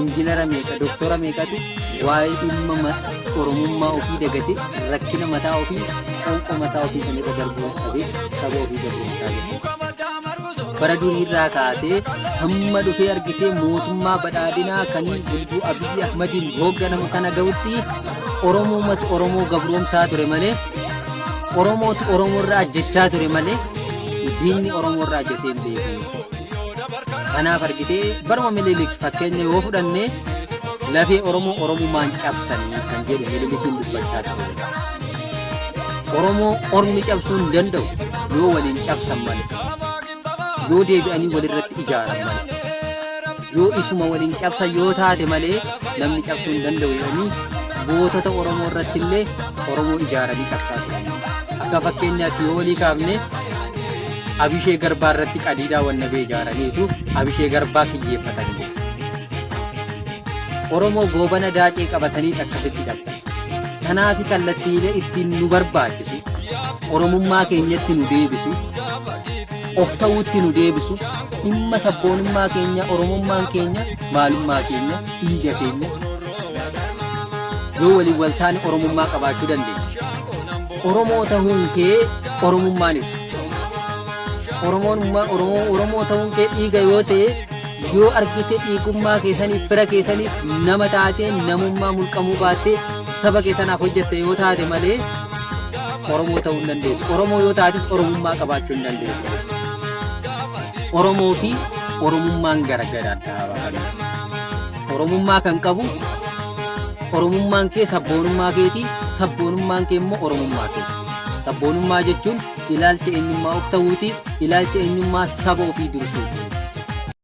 injiinara meeqa doktora meeqatu waa'ee dhimma oromummaa ofii dagate rakkina mataa ofii qonqo mataa ofii kan irra darbuu qabee saba ofii gargaarsaa jira. Bara durii irraa kaasee hamma dhufee argitee mootummaa badhaadhinaa kanii bulchuu Abiyyi Ahmadiin hoogganamu kana ga'utti Oromoo gabroomsaa ture malee Oromootu Oromoo irraa ajjechaa ture malee diinni Oromoo irraa ajjatee hin beeku. Kanaaf argitee baruma Minilik fakkeenya yoo fudhanne lafee Oromummaan cabsanii kan jedhu Minilikiin dubbachaa ture. Oromoo ormi cabsuu hin danda'u yoo waliin cabsan malee, yoo deebi'anii walirratti ijaaran malee, yoo isuma waliin cabsan yoo taate malee namni cabsuu hin danda'u jedhanii gootota Oromoo irratti illee Oromoo ijaaranii cabsaa turan. Akka fakkeenyaatti yoo walii kaafne Abishee Garbaa irratti qadiidaa wannabee ijaaraniitu Abishee Garbaa kiyyeeffatanii. Oromoo goobana daacee qabatanii akkasitti dhabdan. Kanaaf kallattiilee ittiin nu barbaachisu, Oromummaa keenyatti nu deebisu, of ta'uutti nu deebisu, dhimma sabboonummaa keenya, Oromummaan keenya, maalummaa keenya, dhiiga keenya yoo waliin waltaane Oromummaa qabaachuu dandeenya. Oromoo ta'uun kee Oromummaan ibsu. Oromoo ta'uun kee dhiiga yoo ta'e yoo argite dhiigummaa keessaniif fira keessaniif nama taatee namummaa mulqamuu baattee saba keessanaaf hojjette yoo taate malee Oromoo ta'uu hin dandeessu. Oromoo yoo taates Oromummaa qabaachuu hin dandeessu. Oromoo fi Oromummaan garagara adda baafama. Oromummaa kan qabu Oromummaan kee sabboonummaa keeti, sabboonummaan kee immoo Oromummaa keeti. Sabboonummaa jechuun ilaalcha eenyummaa of ta'uutiif ilaalcha eenyummaa saba ofii dursuuti.